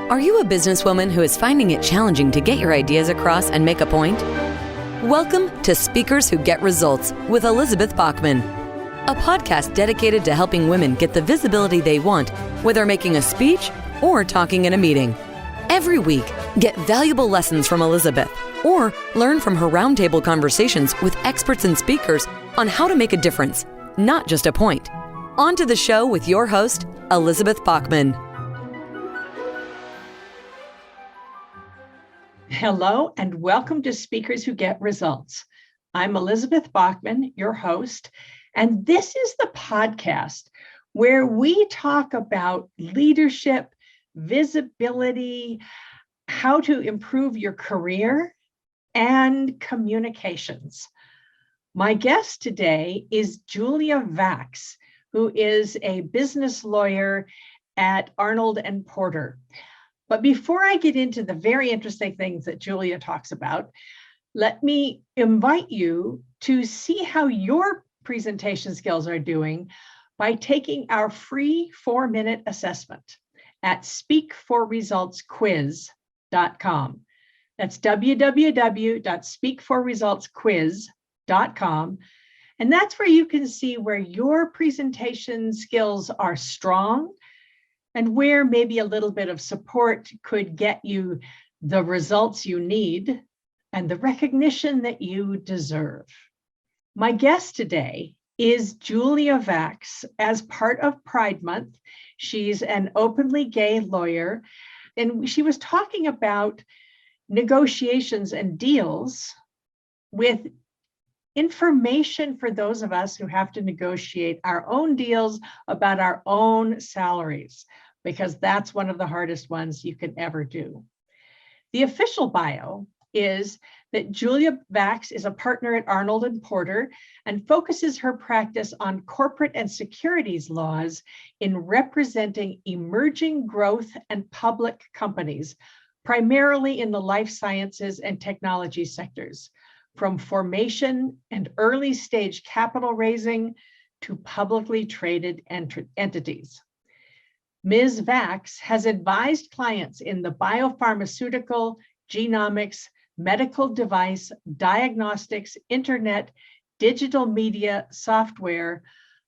Are you a businesswoman who is finding it challenging to get your ideas across and make a point? Welcome to Speakers Who Get Results with Elizabeth Bachman, a podcast dedicated to helping women get the visibility they want, whether making a speech or talking in a meeting. Every week, get valuable lessons from Elizabeth or learn from her roundtable conversations with experts and speakers on how to make a difference, not just a point. On to the show with your host, Elizabeth Bachman. Hello, and welcome to Speakers Who Get Results. I'm Elizabeth Bachman, your host, and this is the podcast where we talk about leadership, visibility, how to improve your career, and communications. My guest today is Julia Vax, who is a business lawyer at Arnold Porter. But before I get into the very interesting things that Julia talks about, let me invite you to see how your presentation skills are doing by taking our free 4-minute assessment at speakforresultsquiz.com. That's www.speakforresultsquiz.com. And that's where you can see where your presentation skills are strong and where maybe a little bit of support could get you the results you need and the recognition that you deserve. My guest today is Julia Vax. As part of Pride Month, she's an openly gay lawyer, and she was talking about negotiations and deals with information for those of us who have to negotiate our own deals about our own salaries, because that's one of the hardest ones you could ever do. The official bio is that Julia Vax is a partner at Arnold Porter and focuses her practice on corporate and securities laws in representing emerging growth and public companies, primarily in the life sciences and technology sectors, from formation and early stage capital raising to publicly traded entities. Ms. Vax has advised clients in the biopharmaceutical, genomics, medical device, diagnostics, internet, digital media, software,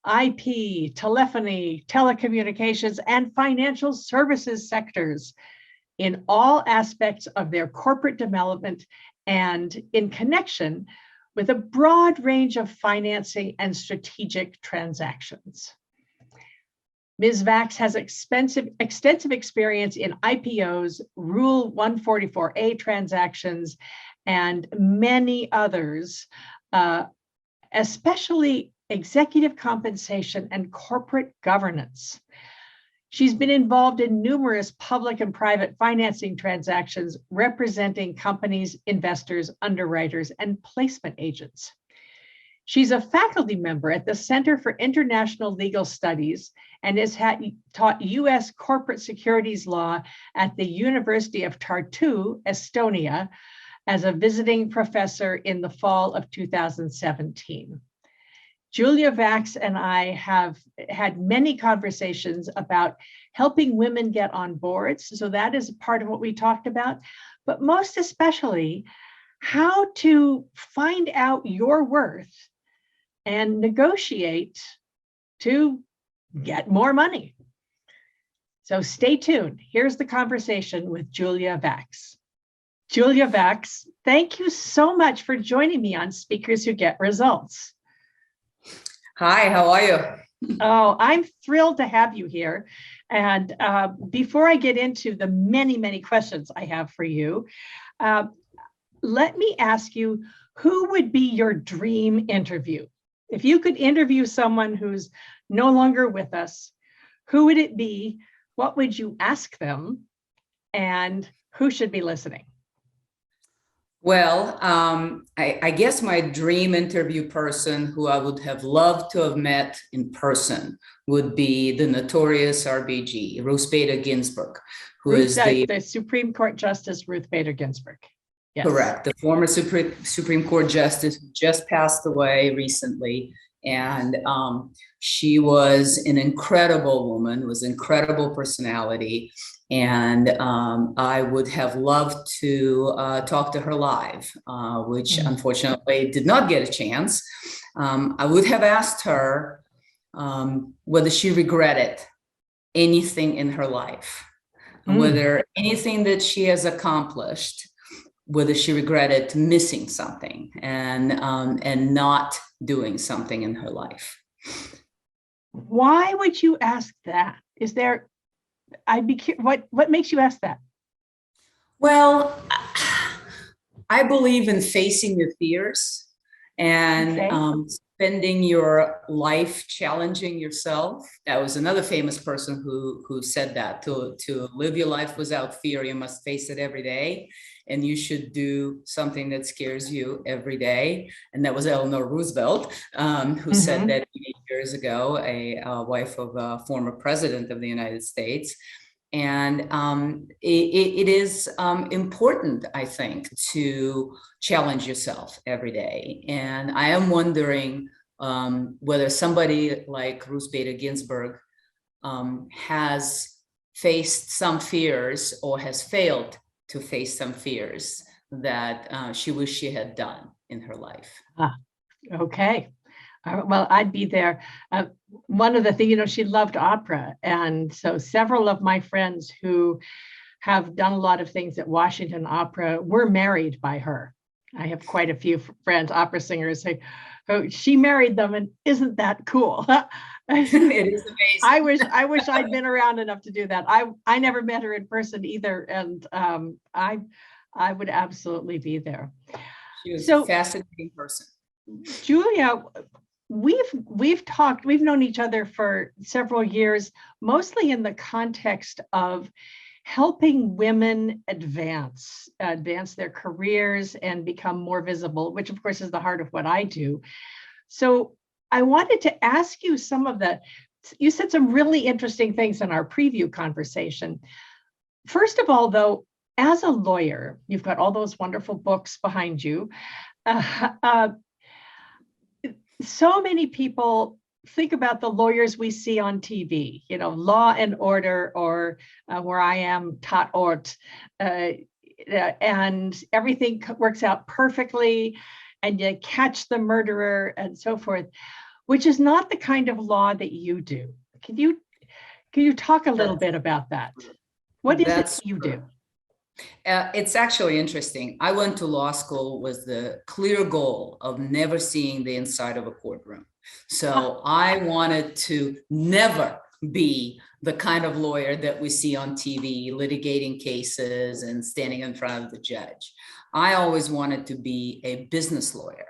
IP, telephony, telecommunications, and financial services sectors in all aspects of their corporate development and in connection with a broad range of financing and strategic transactions. Ms. Vax has extensive experience in IPOs, Rule 144A transactions, and many others, especially executive compensation and corporate governance. She's been involved in numerous public and private financing transactions representing companies, investors, underwriters, and placement agents. She's a faculty member at the Center for International Legal Studies and has taught U.S. corporate securities law at the University of Tartu, Estonia, as a visiting professor in the fall of 2017. Julia Vax and I have had many conversations about helping women get on boards. So that is part of what we talked about, but most especially how to find out your worth and negotiate to get more money. So stay tuned. Here's the conversation with Julia Vax. Julia Vax, thank you so much for joining me on Speakers Who Get Results. Hi, how are you? Oh, I'm thrilled to have you here. And before I get into the many, many questions I have for you, let me ask you, who would be your dream interview? If you could interview someone who's no longer with us, who would it be? What would you ask them? And who should be listening? Well, I guess my dream interview person who I would have loved to have met in person would be the notorious RBG, Ruth Bader Ginsburg, who is the Supreme Court Justice Ruth Bader Ginsburg. Yes. Correct. The former Supreme Court Justice who just passed away recently And she was an incredible woman, was an incredible personality. And I would have loved to talk to her live, which unfortunately did not get a chance. I would have asked her whether she regretted anything in her life, whether anything that she has accomplished, whether she regretted missing something and not doing something in her life. Why would you ask that? Is there, what makes you ask that? Well, I believe in facing your fears and spending your life challenging yourself. That was another famous person who said that to live your life without fear, you must face it every day. And you should do something that scares you every day. And that was Eleanor Roosevelt, who said that 8 years ago, a wife of a former president of the United States. And it is important, I think, to challenge yourself every day. And I am wondering whether somebody like Ruth Bader Ginsburg has faced some fears or has failed to face some fears that she wished she had done in her life. Okay. Well, I'd be there. One of the things, she loved opera. And so several of my friends who have done a lot of things at Washington Opera were married by her. I have quite a few friends, opera singers, who she married them, and isn't that cool? It is amazing. I wish I'd been around enough to do that. I never met her in person either, and I would absolutely be there. She was a fascinating person. Julia, we've known each other for several years, mostly in the context of helping women advance their careers and become more visible, which of course is the heart of what I do. So I wanted to ask you you said some really interesting things in our preview conversation. First of all, though, as a lawyer, you've got all those wonderful books behind you. So many people think about the lawyers we see on TV, Law and Order, or where I am, Tatort, and everything works out perfectly, and you catch the murderer and so forth, which is not the kind of law that you do. Can you talk a little bit about that? What is it you do? It's actually interesting. I went to law school with the clear goal of never seeing the inside of a courtroom. So I wanted to never be the kind of lawyer that we see on TV, litigating cases and standing in front of the judge. I always wanted to be a business lawyer.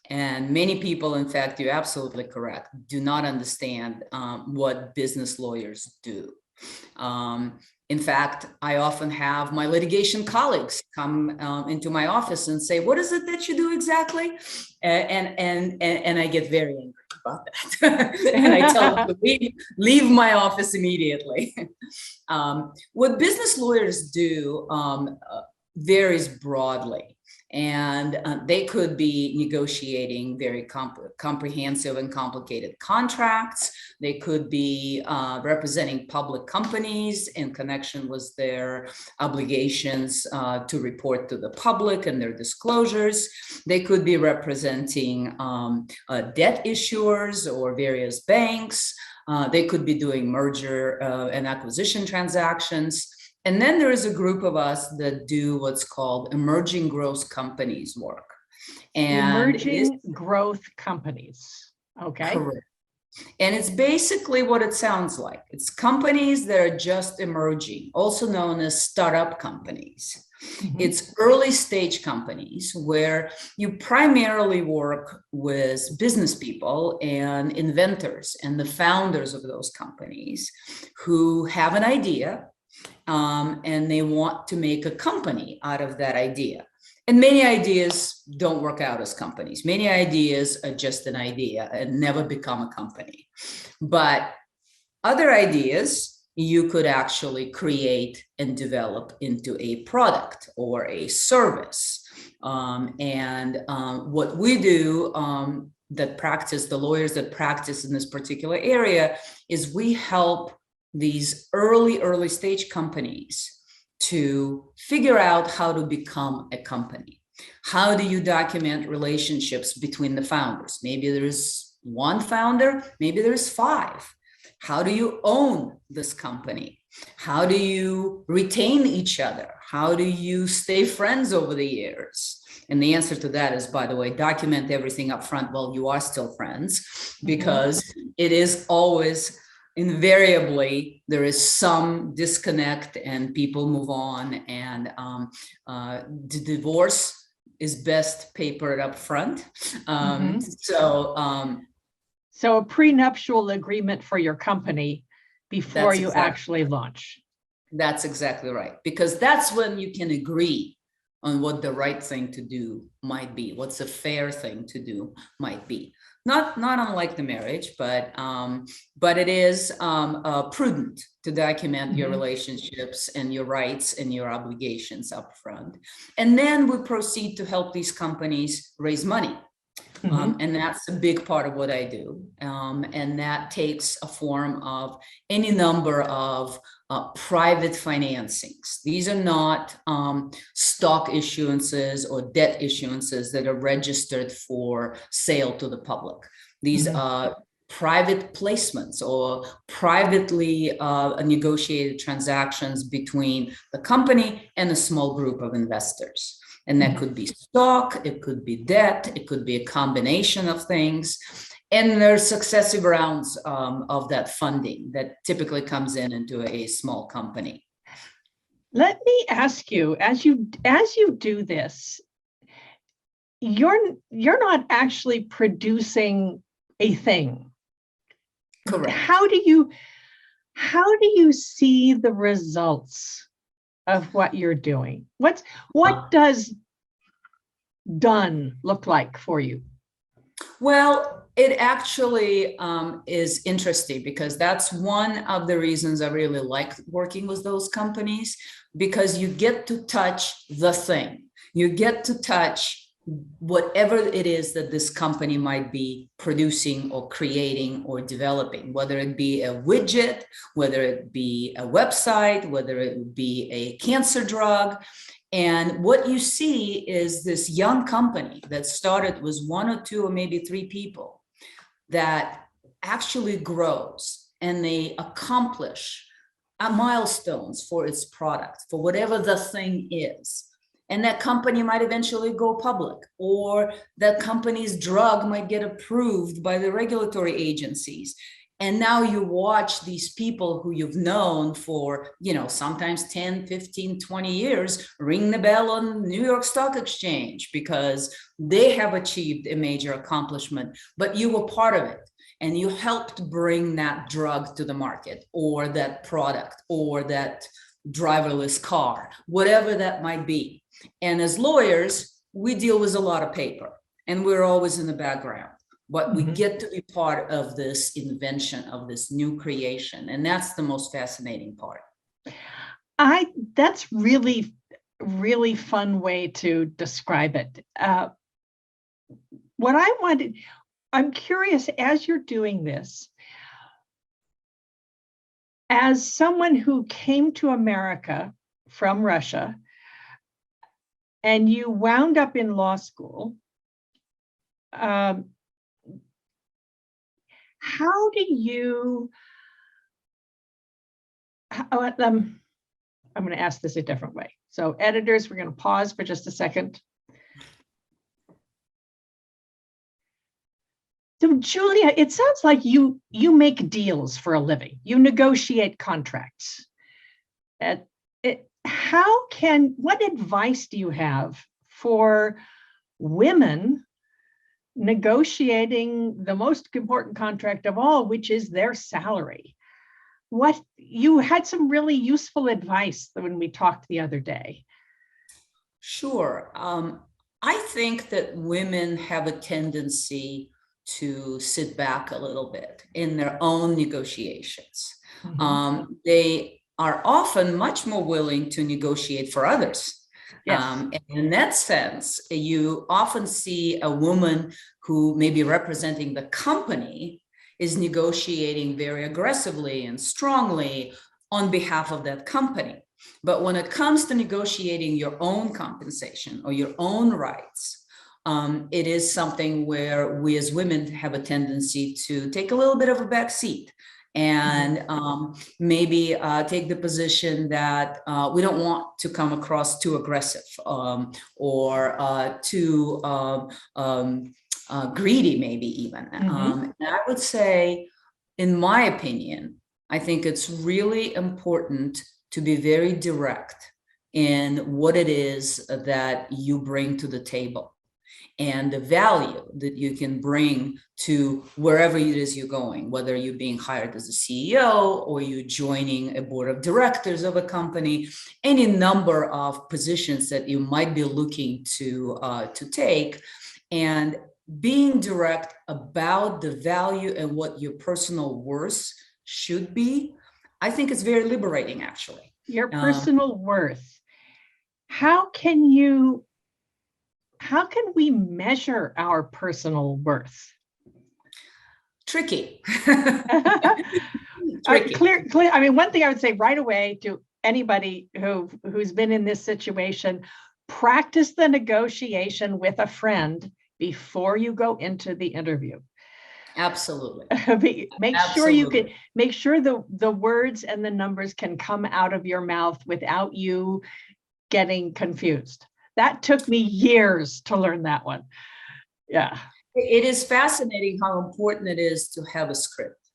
And many people, in fact, you're absolutely correct, do not understand what business lawyers do. In fact, I often have my litigation colleagues come into my office and say, "What is it that you do exactly?" And I get very angry about that. And I tell them to leave my office immediately. What business lawyers do varies broadly. And they could be negotiating very comprehensive and complicated contracts. They could be representing public companies in connection with their obligations to report to the public and their disclosures. They could be representing debt issuers or various banks. They could be doing merger and acquisition transactions. And then there is a group of us that do what's called emerging growth companies work. And emerging growth companies. Okay. Correct. And it's basically what it sounds like. It's companies that are just emerging, also known as startup companies. It's early stage companies where you primarily work with business people and inventors and the founders of those companies who have an idea. And they want to make a company out of that idea. And many ideas don't work out as companies. Many ideas are just an idea and never become a company. But other ideas you could actually create and develop into a product or a service. What we do that practice, the lawyers that practice in this particular area, is we help these early stage companies to figure out how to become a company. How do you document relationships between the founders? Maybe there's one founder, maybe there's five. How do you own this company? How do you retain each other? How do you stay friends over the years? And the answer to that is, by the way, document everything up front while you are still friends, because it is always, invariably, there is some disconnect and people move on, and the divorce is best papered up front. So a prenuptial agreement for your company before you actually launch. That's exactly right, because that's when you can agree on what the right thing to do might be, what's a fair thing to do might be. Not unlike the marriage, but it is prudent to document your relationships and your rights and your obligations up front. And then we proceed to help these companies raise money. And that's a big part of what I do. And that takes a form of any number of private financings. These are not stock issuances or debt issuances that are registered for sale to the public. These are private placements or privately negotiated transactions between the company and a small group of investors. And that could be stock, it could be debt, it could be a combination of things. And there's successive rounds of that funding that typically comes into a small company. Let me ask you, as you do this, you're not actually producing a thing. Correct. How do you see the results of what you're doing? What does done look like for you? Well, it actually is interesting, because that's one of the reasons I really like working with those companies, because you get to touch the thing. You get to touch whatever it is that this company might be producing or creating or developing, whether it be a widget, whether it be a website, whether it would be a cancer drug. And what you see is this young company that started with one or two or maybe three people that actually grows, and they accomplish milestones for its product, for whatever the thing is. And that company might eventually go public, or that company's drug might get approved by the regulatory agencies. And now you watch these people who you've known for, sometimes 10, 15, 20 years, ring the bell on New York Stock Exchange because they have achieved a major accomplishment, but you were part of it. And you helped bring that drug to the market, or that product, or that driverless car, whatever that might be. And as lawyers, we deal with a lot of paper, and we're always in the background, but we get to be part of this invention, of this new creation. And that's the most fascinating part. That's really, really fun way to describe it. I'm curious, as you're doing this, as someone who came to America from Russia, and you wound up in law school, how do you, I'm going to ask this a different way. So editors, we're going to pause for just a second. So Julia, it sounds like you make deals for a living. You negotiate contracts. What advice do you have for women negotiating the most important contract of all, which is their salary? You had some really useful advice when we talked the other day. Sure. I think that women have a tendency to sit back a little bit in their own negotiations. They are often much more willing to negotiate for others. Yes. And in that sense, you often see a woman who may be representing the company is negotiating very aggressively and strongly on behalf of that company. But when it comes to negotiating your own compensation or your own rights, it is something where we as women have a tendency to take a little bit of a back seat and maybe take the position that we don't want to come across too aggressive or too greedy, maybe even. And I would say, in my opinion, I think it's really important to be very direct in what it is that you bring to the table and the value that you can bring to wherever it is you're going, whether you're being hired as a CEO or you're joining a board of directors of a company, any number of positions that you might be looking to take, and being direct about the value and what your personal worth should be. I think it's very liberating, actually. Your personal worth. How can we measure our personal worth? Tricky. Clear. I mean, one thing I would say right away to anybody who's been in this situation, practice the negotiation with a friend before you go into the interview. Absolutely. Make sure the words and the numbers can come out of your mouth without you getting confused. That took me years to learn that one. Yeah. It is fascinating how important it is to have a script.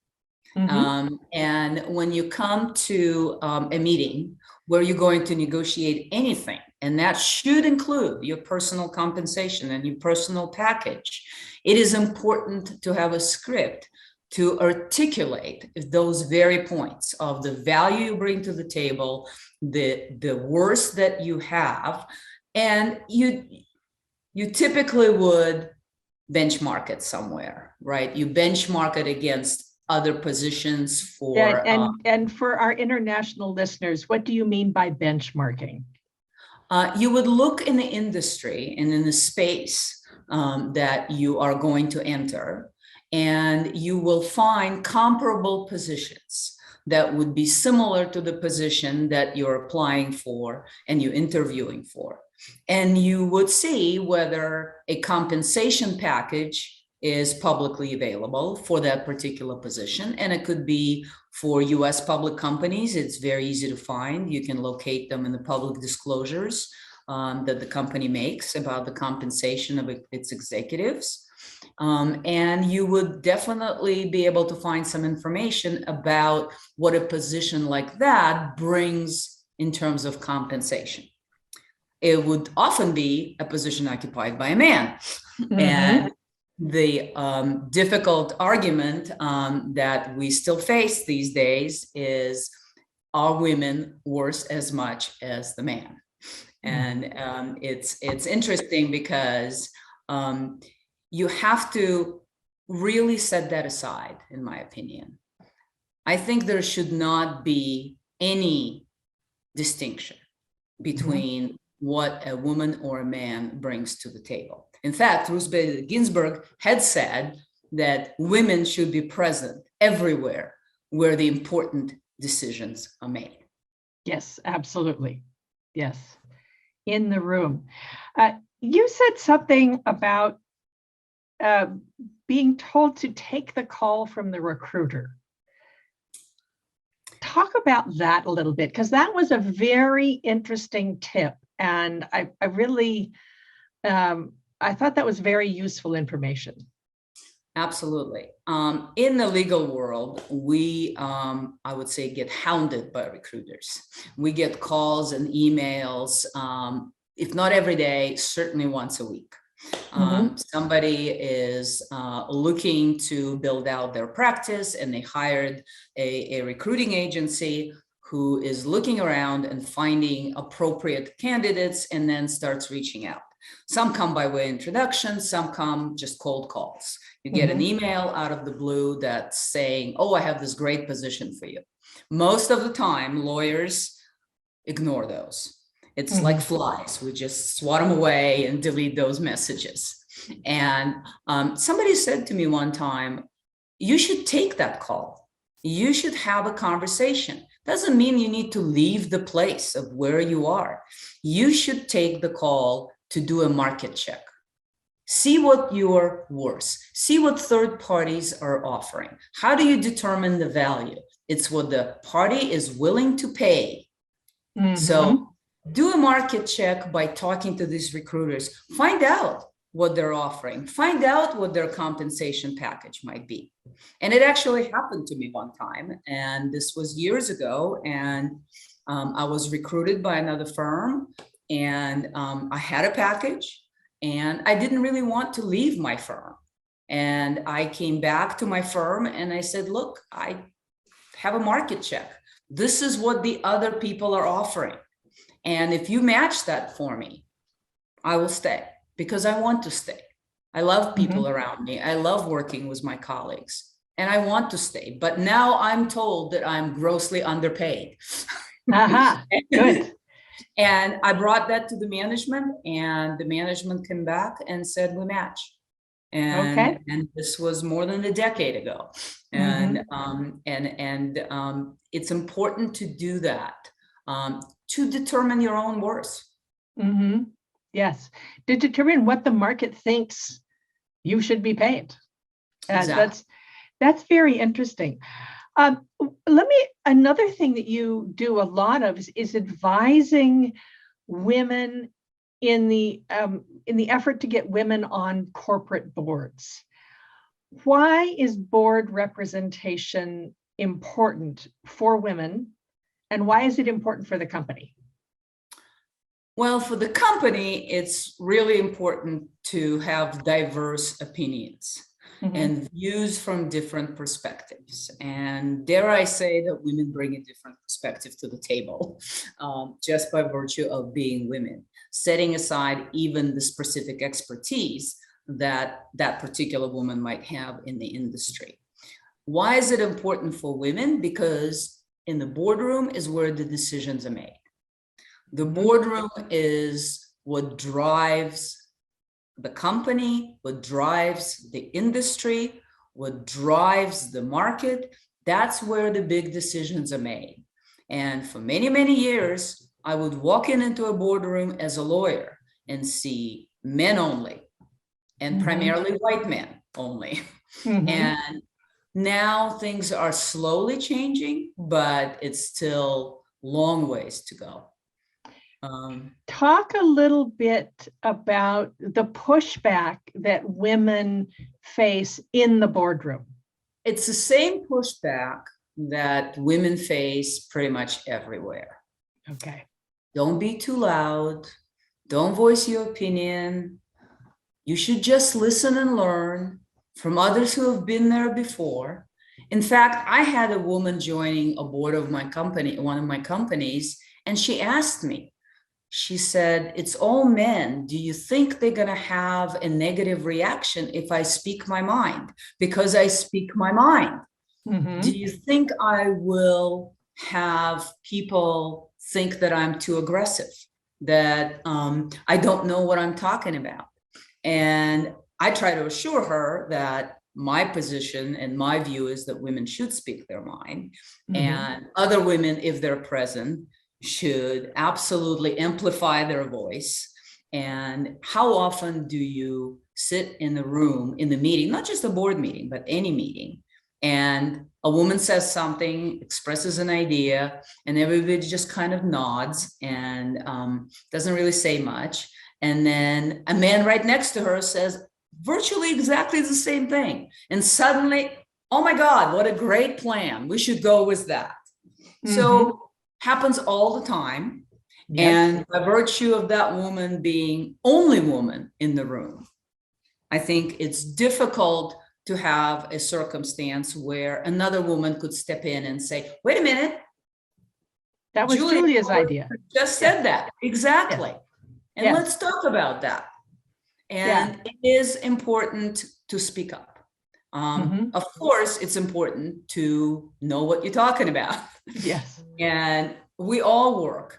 And when you come to a meeting where you're going to negotiate anything, and that should include your personal compensation and your personal package, it is important to have a script to articulate those very points of the value you bring to the table, the worth that you have, and you typically would benchmark it somewhere, right? You benchmark it against other positions for and for our international listeners, what do you mean by benchmarking? You would look in the industry and in the space that you are going to enter, and you will find comparable positions that would be similar to the position that you're applying for and you're interviewing for. And you would see whether a compensation package is publicly available for that particular position. And it could be for US public companies. It's very easy to find. You can locate them in the public disclosures that the company makes about the compensation of its executives. And you would definitely be able to find some information about what a position like that brings in terms of compensation. It would often be a position occupied by a man. And the difficult argument that we still face these days is, are women worth as much as the man? And it's interesting because you have to really set that aside, in my opinion. I think there should not be any distinction between what a woman or a man brings to the table. In fact, Ruth Bader Ginsburg had said that women should be present everywhere where the important decisions are made. Yes, absolutely. Yes, in the room. You said something about being told to take the call from the recruiter. Talk about that a little bit, because that was a very interesting tip. And I really, I thought that was very useful information. Absolutely. In the legal world, we, I would say, get hounded by recruiters. We get calls and emails, if not every day, certainly once a week. Somebody is looking to build out their practice, and they hired a recruiting agency who is looking around and finding appropriate candidates and then starts reaching out. Some come by way of introduction, some come just cold calls. You get an email out of the blue that's saying, oh, I have this great position for you. Most of the time, lawyers ignore those. It's like flies. We just swat them away and delete those messages. And somebody said to me one time, you should take that call. You should have a conversation. Doesn't mean you need to leave the place of where you are. You should take the call to do a market check. See what you're worth. See what third parties are offering. How do you determine the value? It's what the party is willing to pay. So do a market check by talking to these recruiters. Find out what they're offering. Find out what their compensation package might be. And it actually happened to me one time. And this was years ago. And I was recruited by another firm. And I had a package. And I didn't really want to leave my firm. And I came back to my firm and I said, look, I have a market check. This is what the other people are offering. And if you match that for me, I will stay because I want to stay. I love people around me. I love working with my colleagues and I want to stay. But now I'm told that I'm grossly underpaid. Good. And I brought that to the management and the management came back and said, we match. And this was more than a decade ago. And it's important to do that, to determine your own worth. Yes, to determine what the market thinks you should be paid. Exactly. That's very interesting. Another thing that you do a lot of is advising women in the effort to get women on corporate boards. Why is board representation important for women, and why is it important for the company? Well, for the company, it's really important to have diverse opinions and views from different perspectives. And dare I say that women bring a different perspective to the table, just by virtue of being women, setting aside even the specific expertise that that particular woman might have in the industry. Why is it important for women? Because in the boardroom is where the decisions are made. The boardroom is what drives the company, what drives the industry, what drives the market. That's where the big decisions are made. And for many, many years, I would walk into a boardroom as a lawyer and see men only, and primarily white men only. And now things are slowly changing, but it's still long ways to go. Talk a little bit about the pushback that women face in the boardroom. It's the same pushback that women face pretty much everywhere. Okay. Don't be too loud. Don't voice your opinion. You should just listen and learn from others who have been there before. In fact, I had a woman joining a board of my company, one of my companies, and she asked me, she said, it's all men. Do you think they're going to have a negative reaction if I speak my mind? Because I speak my mind. Do you think I will have people think that I'm too aggressive, that I don't know what I'm talking about? And I try to assure her that my position and my view is that women should speak their mind, and other women, if they're present, should absolutely amplify their voice. And how often do you sit in the room, in the meeting, not just a board meeting, but any meeting, and a woman says something, expresses an idea, and everybody just kind of nods and doesn't really say much. And then a man right next to her says virtually exactly the same thing. And suddenly, oh my God, what a great plan. We should go with that. So happens all the time. And by virtue of that woman being only woman in the room, I think it's difficult to have a circumstance where another woman could step in and say, wait a minute. That was Julia's idea. Just said that. Exactly. And let's talk about that. And it is important to speak up. Of course, it's important to know what you're talking about. Yes. And we all work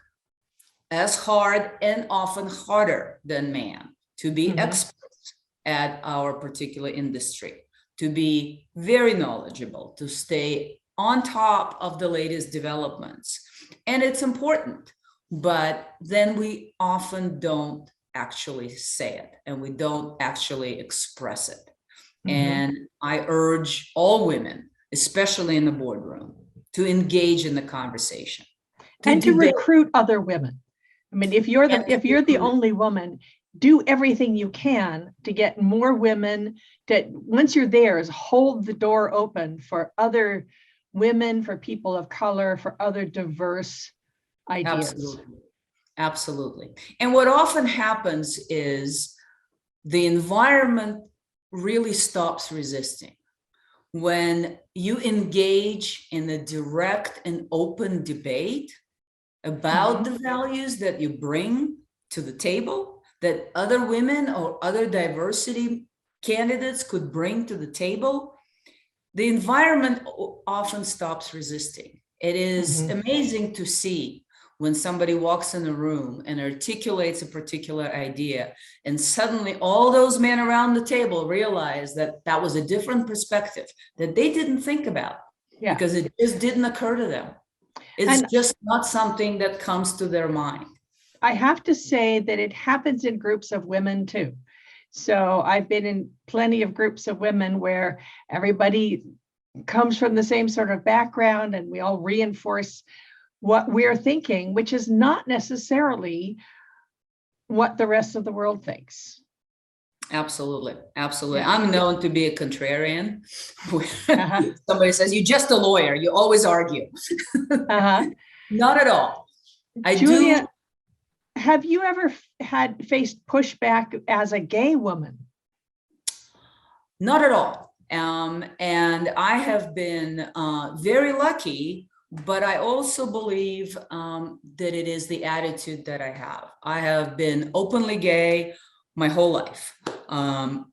as hard and often harder than man to be experts at our particular industry, to be very knowledgeable, to stay on top of the latest developments. And it's important, but then we often don't actually say it, and we don't actually express it. And I urge all women, especially in the boardroom, to engage in the conversation. And to recruit other women. I mean, if you're the only woman, do everything you can to get more women, that once you're there, is hold the door open for other women, for people of color, for other diverse ideas. Absolutely. And what often happens is the environment really stops resisting. When you engage in a direct and open debate about the values that you bring to the table, that other women or other diversity candidates could bring to the table, the environment often stops resisting. It is amazing to see when somebody walks in a room and articulates a particular idea, and suddenly all those men around the table realize that that was a different perspective that they didn't think about, because it just didn't occur to them. It's just not something that comes to their mind. I have to say that it happens in groups of women too. So I've been in plenty of groups of women where everybody comes from the same sort of background, and we all reinforce what we're thinking, which is not necessarily what the rest of the world thinks. Absolutely. I'm known to be a contrarian. Somebody says, "You're just a lawyer, you always argue." Not at all. Julia, have you ever faced pushback as a gay woman? Not at all. And I have been very lucky, but I also believe that it is the attitude that I have. I have been openly gay my whole life.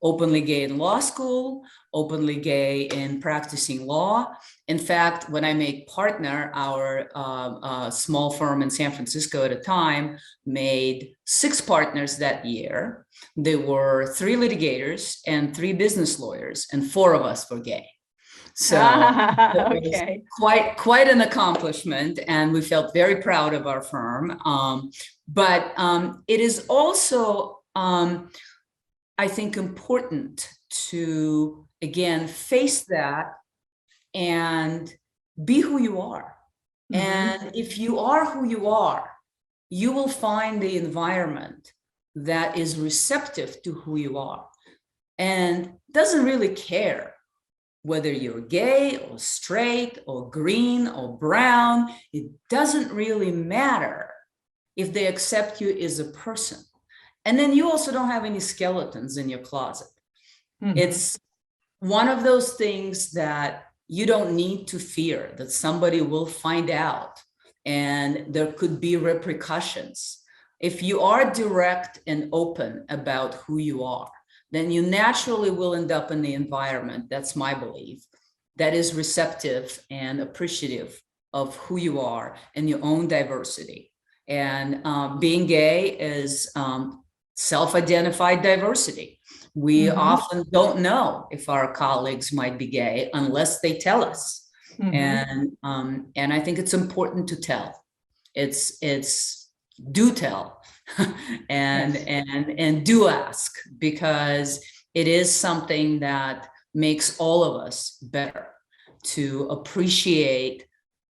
Openly gay in law school, openly gay in practicing law. In fact, when I made partner, our small firm in San Francisco at a time made 6 partners that year. There were 3 litigators and 3 business lawyers, and 4 of us were gay. So it was quite an accomplishment, and we felt very proud of our firm. But it is also, I think, important to, again, face that and be who you are. And if you are who you are, you will find the environment that is receptive to who you are and doesn't really care whether you're gay or straight or green or brown. It doesn't really matter if they accept you as a person. And then you also don't have any skeletons in your closet. It's one of those things that you don't need to fear that somebody will find out and there could be repercussions. If you are direct and open about who you are, then you naturally will end up in the environment, that's my belief, that is receptive and appreciative of who you are and your own diversity. And being gay is self-identified diversity. We often don't know if our colleagues might be gay unless they tell us. And I think it's important to tell. It's do tell and do ask, because it is something that makes all of us better to appreciate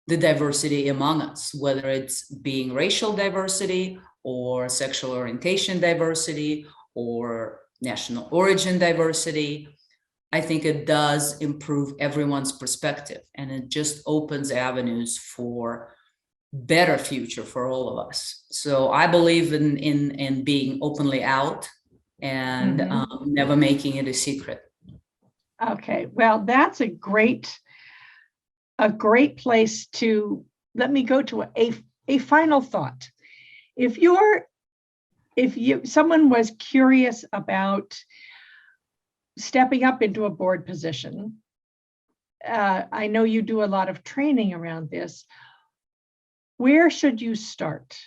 the diversity among us, whether it's being racial diversity or sexual orientation diversity or national origin diversity. I think it does improve everyone's perspective, and it just opens avenues for better future for all of us. So I believe in being openly out and never making it a secret. Okay, well, that's a great place to, let me go to a final thought. If someone was curious about stepping up into a board position, I know you do a lot of training around this. Where should you start?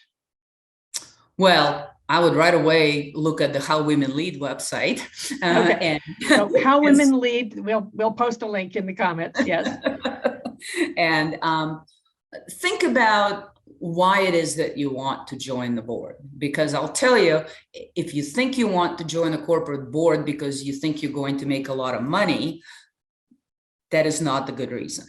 Well, I would right away look at the How Women Lead website. Okay. So How Women Lead, we'll post a link in the comments, yes. And think about why it is that you want to join the board. Because I'll tell you, if you think you want to join a corporate board because you think you're going to make a lot of money, that is not the good reason.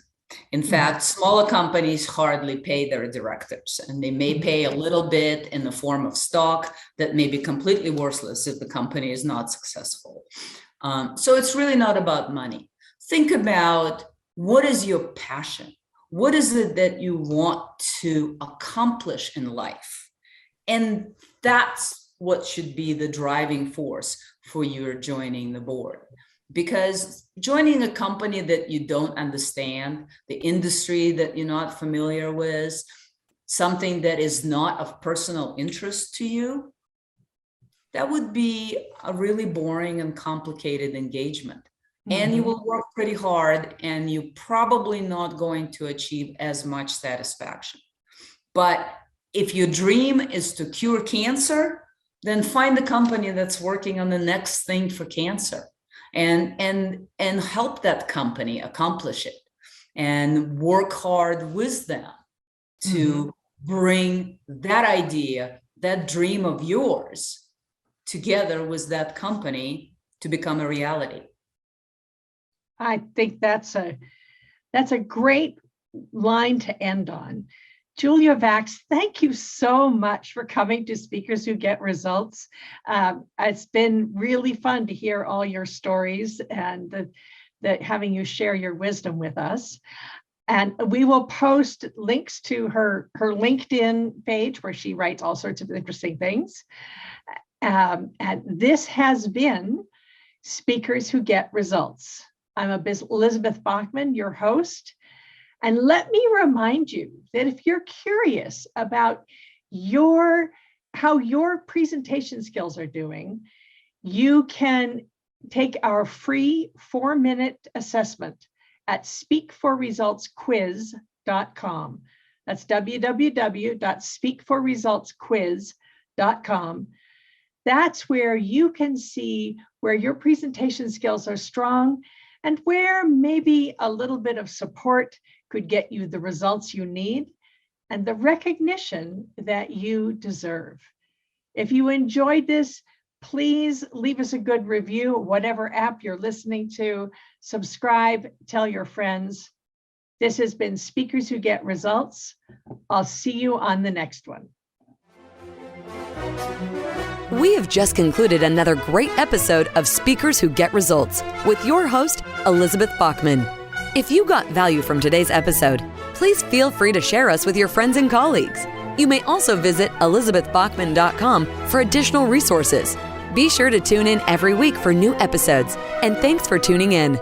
In fact, smaller companies hardly pay their directors, and they may pay a little bit in the form of stock that may be completely worthless if the company is not successful. So it's really not about money. Think about, what is your passion? What is it that you want to accomplish in life? And that's what should be the driving force for your joining the board. Because joining a company that you don't understand, the industry that you're not familiar with, something that is not of personal interest to you, that would be a really boring and complicated engagement. And you will work pretty hard, and you're probably not going to achieve as much satisfaction. But if your dream is to cure cancer, then find a company that's working on the next thing for cancer. And help that company accomplish it, and work hard with them to bring that idea, that dream of yours, together with that company to become a reality. I think that's a great line to end on. Julia Vax, thank you so much for coming to Speakers Who Get Results. It's been really fun to hear all your stories and having you share your wisdom with us. And we will post links to her LinkedIn page where she writes all sorts of interesting things. And this has been Speakers Who Get Results. I'm Elizabeth Bachman, your host. And let me remind you that if you're curious about how your presentation skills are doing, you can take our free 4-minute assessment at speakforresultsquiz.com. That's www.speakforresultsquiz.com. That's where you can see where your presentation skills are strong and where maybe a little bit of support could get you the results you need and the recognition that you deserve. If you enjoyed this, please leave us a good review, whatever app you're listening to, subscribe, tell your friends. This has been Speakers Who Get Results. I'll see you on the next one. We have just concluded another great episode of Speakers Who Get Results with your host, Elizabeth Bachman. If you got value from today's episode, please feel free to share us with your friends and colleagues. You may also visit elizabethbachman.com for additional resources. Be sure to tune in every week for new episodes, and thanks for tuning in.